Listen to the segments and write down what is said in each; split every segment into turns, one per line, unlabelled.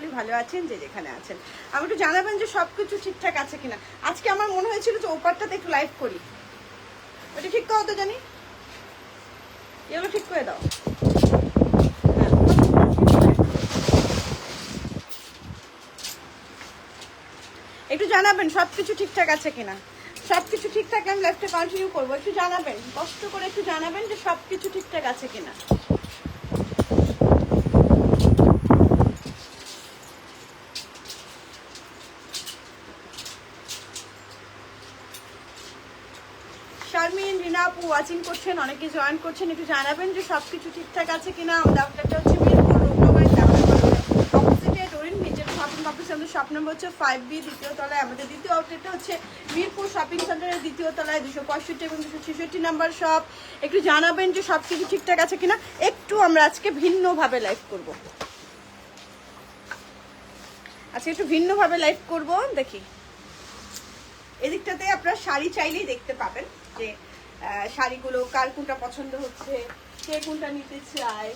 সকলেই ভালো আছেন যে যেখানে আছেন। আমি একটু জানাবেন যে সবকিছু ঠিকঠাক আছে কিনা। আজকে আমার মনে হয়েছিল যে ওপারটাতে একটু লাইভ করি, ওটা ঠিক করো তো জানি, এগুলো ঠিক করে দাও। একটু জানাবেন সবকিছু ঠিকঠাক আছে কিনা। সবকিছু ঠিকঠাক আমি লাইভটা কন্টিনিউ করবো, একটু জানাবেন, কষ্ট করে একটু জানাবেন যে সবকিছু ঠিকঠাক আছে কিনা। শারমিন, রিনা আপু ওয়াচিং করছেন, অনেকে জয়েন করছেন, একটু জানাবেন যে সবকিছু ঠিকঠাক আছে কিনা। আমাদের আউটলেটটা হচ্ছে মিরপুর অপোজিটে ডোরিন নিচের শপিং কমপ্লেক্স, আমাদের শপ নম্বর হচ্ছে 5B, দ্বিতীয় তলায়। আমাদের দ্বিতীয় আউটলেটটা হচ্ছে মিরপুর শপিং সেন্টারের দ্বিতীয় তলায় 265 এবং 266 নাম্বার শপ। একটু জানাবেন যে সবকিছু ঠিকঠাক আছে কিনা। একটু আমরা আজকে ভিন্নভাবে লাইভ করব, আচ্ছা একটু ভিন্নভাবে লাইভ করব। দেখি এদিকটাতে আপনারা শাড়ি চাইলেই দেখতে পাবেন যে শাড়িগুলো কার কোনটা পছন্দ হচ্ছে, কে কোনটা নিতে চায়।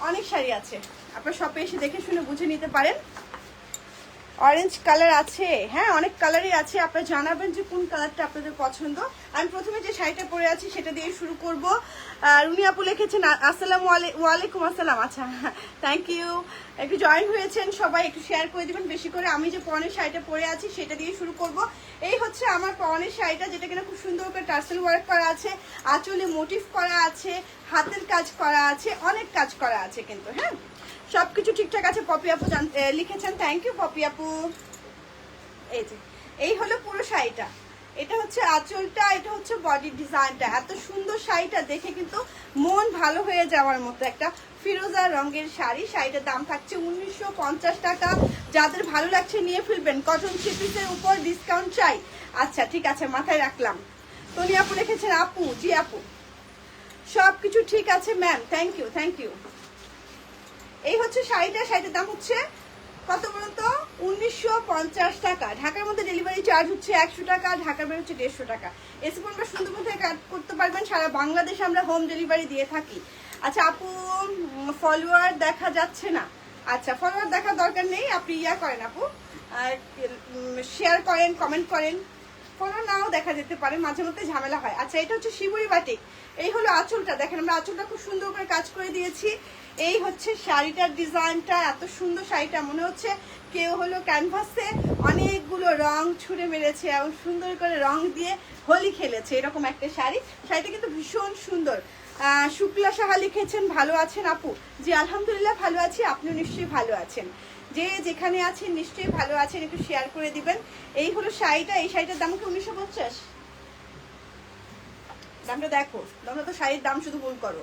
অনেক শাড়ি আছে, আপনারা শপে এসে দেখে শুনে বুঝে নিতে পারেন। অরেঞ্জ কালার আছে, হ্যাঁ অনেক কালারই আছে, আপনারা জানাবেন যে কোন কালারটা আপনাদের পছন্দ। আমি প্রথমে যে শাড়িটা পরে আছি সেটা দিয়ে শুরু করব। রুনি আপু লিখেছেন আসসালামু ওয়ালাইকুম আসসালাম, আচ্ছা থ্যাংক ইউ। একটু জয়েন হয়েছেন সবাই, একটু শেয়ার করে দিবেন বেশি করে। আমি যে পরনের শাড়িটা পরে আছি সেটা দিয়ে শুরু করব। এই হচ্ছে আমার পরনের শাড়িটা, যেটা কিনা খুব সুন্দর করে টার্সেল ওয়ার্ক করা আছে, আঁচলে মোটিভ করা আছে, হাতের কাজ করা আছে, অনেক কাজ করা আছে কিন্তু। হ্যাঁ সবকিছু ঠিকঠাক আছে। পপি আপু লিখেছেন, থ্যাংক ইউ পপি আপু। এই যে এই হলো পুরো শাড়িটা, এটা হচ্ছে আঁচলটা, এটা হচ্ছে বডির ডিজাইনটা। এত সুন্দর শাড়িটা দেখে কিন্তু মন ভালো হয়ে যাওয়ার মতো একটা ফিরোজা রঙের শাড়ি। শাড়িটার দাম থাকছে 1950 টাকা। যাদের ভালো লাগছে নিয়ে ফেলবেন, কটন থ্রি পিসের উপর ডিসকাউন্ট চাই। আচ্ছা ঠিক আছে, মাথায় রাখলাম। তনি আপু লিখেছেন, আপু জি আপু সবকিছু ঠিক আছে ma'am, thank you thank you. এই হচ্ছে শাড়িটা, শাড়িটার দাম হচ্ছে কত বলুন তো, 1950 টাকা। ঢাকার মধ্যে ডেলিভারি চার্জ হচ্ছে 100 টাকা, ঢাকার বের হচ্ছে 150 টাকা। এসে পড়বে সুন্দরবন থেকে কাট করতে পারবেন, সারা বাংলাদেশে আমরা হোম ডেলিভারি দিয়ে থাকি। আচ্ছা আপু ফলোয়ার দেখা যাচ্ছে না, আচ্ছা ফলোয়ার দেখার দরকার নেই, আপনি ইয়া করেন আপু, শেয়ার করেন, কমেন্ট করেন, ফলোয়ার নাও দেখা যেতে পারে, মাঝে মধ্যে ঝামেলা হয়। আচ্ছা এটা হচ্ছে শিবুরি বাটিক। এই হলো আঁচলটা, দেখেন আমরা আঁচলটা খুব সুন্দর করে কাজ করে দিয়েছি। এই হচ্ছে শাড়িটার ডিজাইনটা, এত সুন্দর শাড়িটা, মনে হচ্ছে কেউ হলো ক্যানভাসে অনেকগুলো রং ছুঁড়ে মেরেছে এবং সুন্দর করে রং দিয়ে হোলি খেলেছে, এরকম একটা শাড়ি। শাড়িটা কিন্তু ভীষণ সুন্দর। শুক্লা সাহা লিখেছেন, ভালো আছেন আপু? জি আলহামদুলিল্লাহ ভালো আছি, আপনিও নিশ্চয়ই ভালো আছেন। যে যেখানে আছেন নিশ্চয়ই ভালো আছেন, একটু শেয়ার করে দিবেন। এই হলো শাড়িটা, এই শাড়িটার দাম কি 1950? দামটা দেখো, দামটা তো শাড়ির দাম শুধু ভুল করো।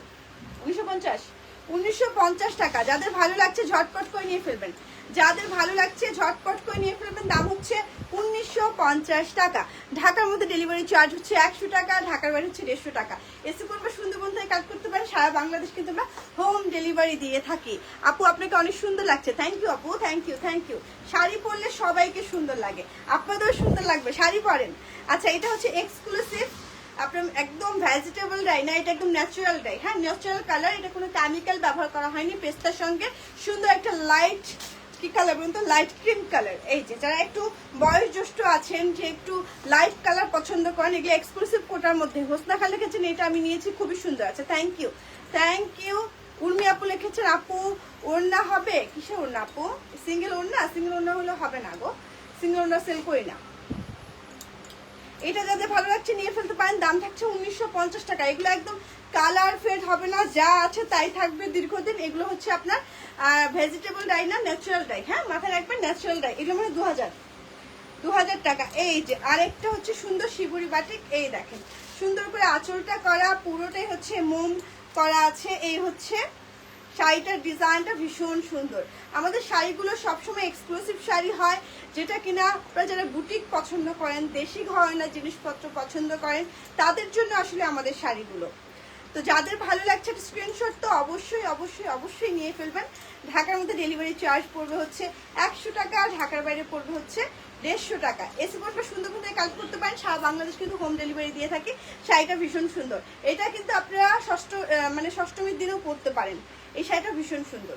1950 টাকা। যাদের ভালো লাগছে ঝটপট করে নিয়ে ফেলবেন, যাদের ভালো লাগছে ঝটপট করে নিয়ে ফেলবেন। দাম হচ্ছে 1950 টাকা। ঢাকার মধ্যে ডেলিভারি চার্জ হচ্ছে 100 টাকা, ঢাকার বাইরে হচ্ছে 150 টাকা। এসে পড়বে সুন্দরবন থেকে কাজ করতে পারেন, সারা বাংলাদেশ কিন্তু আমরা হোম ডেলিভারি দিয়ে থাকি। আপু আপনাকে অনেক সুন্দর লাগছে, থ্যাংক ইউ আপু, thank you thank you. Sari পরলে সবাইকে সুন্দর লাগে, আপনাদেরও সুন্দর লাগবে, শাড়ি পরেন। আচ্ছা এটা হচ্ছে এক্সক্লুসিভ, আপনার একদম ভেজিটেবল ডাই না, এটা একদম ন্যাচারাল ডাই। হ্যাঁ ন্যাচারাল কালার, এটা কোনো কেমিক্যাল ব্যবহার করা হয়নি। পেস্তার সঙ্গে সুন্দর একটা লাইট কি কালার বলুন তো, লাইট ক্রিম কালার। এই যে যারা একটু বয়োজ্যেষ্ঠ আছেন, যে একটু লাইট কালার পছন্দ করেন, এগুলো এক্সক্লুসিভ কোটার মধ্যে। হোসনা খান লিখেছেন এটা আমি নিয়েছি, খুবই সুন্দর আছে, thank you thank you. Urmi আপু লিখেছেন, আপু ওড়না হবে? কিসে ওড়না আপু? সিঙ্গেল ওড়না? সিঙ্গেল ওড়না হলে হবে না গো, সিঙ্গেল ওড়না সেল করি না। এটা যাদের ভালো লাগছে নিয়ে ফেলতে পারেন, দাম থাকছে 1950 টাকা। এগুলো একদম কালার ফেড হবে না, যা আছে তাই থাকবে দীর্ঘদিন। এগুলো হচ্ছে আপনার ভেজিটেবল ডাই না, ন্যাচারাল ডাই। হ্যাঁ মাথায় রাখবেন ন্যাচারাল ডাই। এগুলো মানে 2000 টাকা। এই যে আরেকটা হচ্ছে সুন্দর শিবুরি বাটিক, এই দেখেন সুন্দর করে আঁচলটা করা, পুরোটাই হচ্ছে মোম করা আছে। এই হচ্ছে শাড়িটার ডিজাইনটা ভীষণ সুন্দর। আমাদের শাড়িগুলো সবসময় এক্সক্লুসিভ শাড়ি হয়, যেটা কিনা আপনারা যারা বুটিক পছন্দ করেন, দেশি ঘরানার জিনিসপত্র পছন্দ করেন, তাদের জন্য আসলে আমাদের শাড়িগুলো। তো যাদের ভালো লাগছে একটা স্ক্রিনশট তো অবশ্যই অবশ্যই অবশ্যই নিয়ে ফেলবেন। ঢাকার মধ্যে ডেলিভারি চার্জ পড়বে হচ্ছে 100 টাকা, ঢাকার বাইরে পড়বে হচ্ছে 150 টাকা। এসে পড়বে সুন্দরবন থেকে কাজ করতে পারেন, সারা বাংলাদেশ কিন্তু হোম ডেলিভারি দিয়ে থাকি। শাড়িটা ভীষণ সুন্দর, এটা কিন্তু আপনারা ষষ্ঠমীর দিনেও পরতে পারেন। এই শাড়িটা ভীষণ সুন্দর।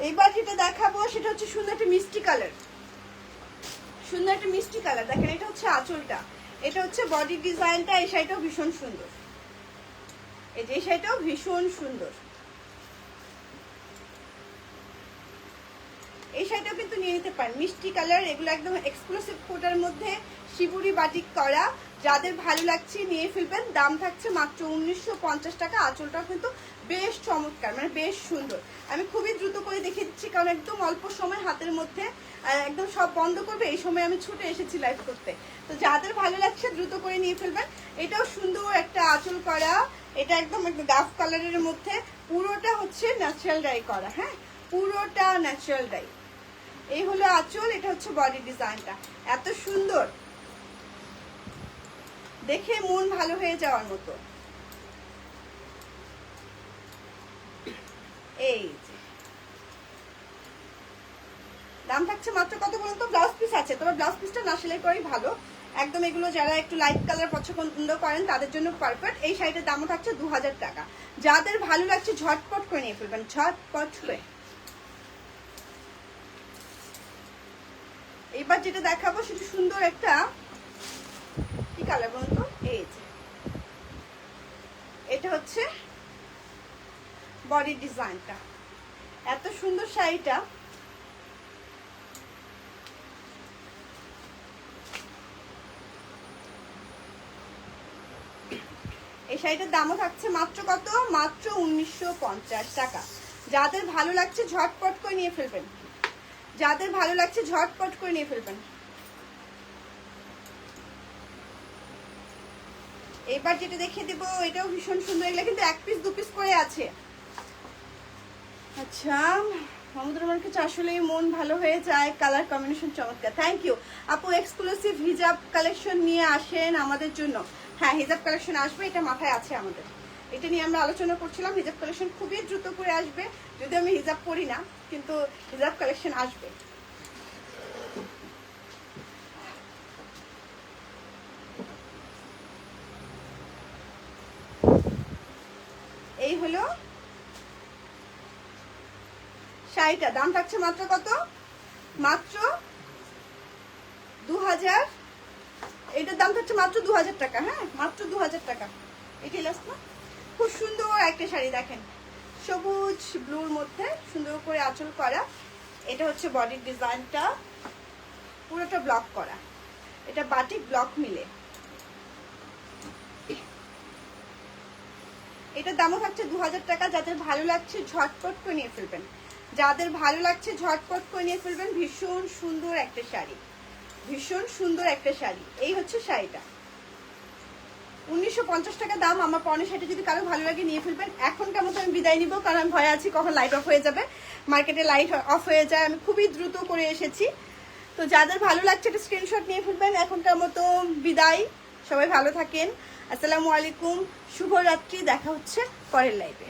এইবার যেটা দেখাবো সেটা হচ্ছে সুন্দর একটা মিষ্টি কালার, সুন্দর একটা মিষ্টি কালার। দেখেন এটা হচ্ছে আঁচলটা, এটা হচ্ছে বডি ডিজাইনটা। এই শাড়িটাও ভীষণ সুন্দর, এই যে এই শাড়িটাও ভীষণ সুন্দর। এই শাড়িটাও কিন্তু নিয়ে নিতে পারেন, মিষ্টি কালার। এগুলো একদম এক্সক্লুসিভ কোটার মধ্যে শিবুরি বাটিক করা। যাদের ভালো লাগছে নিয়ে ফেলবেন। দাম থাকছে মাত্র 1950 টাকা। আঁচলটাও কিন্তু বেশ চমৎকার, মানে বেশ সুন্দর। আমি খুবই দ্রুত করে দেখিয়ে দিচ্ছি কারণ একদম অল্প সময় হাতের মধ্যে, একদম সব বন্ধ করবে এই সময় আমি ছুটে এসেছি লাইভ করতে। তো যাদের ভালো লাগছে দ্রুত করে নিয়ে ফেলবেন। এটাও সুন্দর একটা আঁচল করা, এটা একদম গাফ কালারের মধ্যে, পুরোটা হচ্ছে ন্যাচারাল ডাই করা। হ্যাঁ, পুরোটা ন্যাচারাল ডাই। এই হলো আঁচল, এটা হচ্ছে বডি ডিজাইনটা। এত সুন্দর, দেখে মন ভালো হয়ে যাওয়ার মতো। এই যে দাম থাকছে মাত্র কত বলুন তো? ব্লাউজ পিস আছে, তবে ব্লাউজ পিসটা না সেলাই করাই ভালো একদম। এগুলো যারা একটু লাইট কালার পছন্দ করেন তাদের জন্য পারফেক্ট। এই শাড়িটার দামও থাকছে 2000 টাকা। যাদের ভালো লাগছে ঝটপট করে নিয়ে ফেলবেন, ঝটপট করে। এইবার যেটা দেখাবো সেটা সুন্দর একটা কি কালার বলুন তো? এই যে এটা হচ্ছে বডি ডিজাইনটা, এত সুন্দর শাড়িটা। এই শাড়িটার দামও থাকছে মাত্র কত? মাত্র 1950 টাকা। যাদের ভালো লাগছে ঝটপট করে নিয়ে ফেলবেন, যাদের ভালো লাগছে ঝটপট করে নিয়ে ফেলবেন। এবার যেটা দেখিয়ে দেবো এটাও ভীষণ সুন্দর। এগুলো কিন্তু 1 পিস 2 পিস করে আছে। আচ্ছা, মাহমুদুর রহমানকে আসলেই মন ভালো হয়ে যায়, কালার কম্বিনেশন চমৎকার। থ্যাংক ইউ আপু। এক্সক্লুসিভ হিজাব কালেকশন নিয়ে আসেন আমাদের জন্য। হ্যাঁ, হিজাব কালেকশন আসবে, এটা মাথায় আছে আমাদের। এটা নিয়ে আমরা আলোচনা করছিলাম। হিজাব কালেকশন খুবই দ্রুত করে আসবে, যদি আমি হিজাব পরি না, কিন্তু হিজাব কালেকশন আসবে। এই হলো শাড়িটা, দাম থাকছে মাত্র কত? মাত্র 2000। এটার দাম থাকছে মাত্র 2000 টাকা। হ্যাঁ, মাত্র 2000 টাকা। এটি লাস্ট না, খুব সুন্দর একটা শাড়ি। দেখেন সবুজ ব্লুর মধ্যে সুন্দর করে আঁচল করা। এটা হচ্ছে বডির ডিজাইনটা, পুরোটা ব্লক করা। এটা বাটিক ব্লক মিলে। এটার দামও থাকছে 2000 টাকা। যাদের ভালো লাগছে ঝটপট করে নিয়ে ফেলবেন, যাদের ভালো লাগছে ঝটপট করে নিয়ে ফেলবেন। ভীষণ সুন্দর একটা শাড়ি, ভীষণ সুন্দর একটা শাড়ি। এই হচ্ছে শাড়িটা, 1950 টাকা দাম। আমার পরনের শাড়িটা যদি কারো ভালো লাগে নিয়ে ফেলবেন। এখনকার মতো আমি বিদায় নিব, কারণ আমি ভয়ে আছি কখন লাইট অফ হয়ে যাবে। মার্কেটে লাইট অফ হয়ে যায়, আমি খুবই দ্রুত করে এসেছি। তো যাদের ভালো লাগছে এটা স্ক্রিনশট নিয়ে ফেলবেন। এখনকার মতো বিদায়, সবাই ভালো থাকেন। আসসালামু আলাইকুম, শুভরাত্রি। দেখা হচ্ছে পরের লাইভে।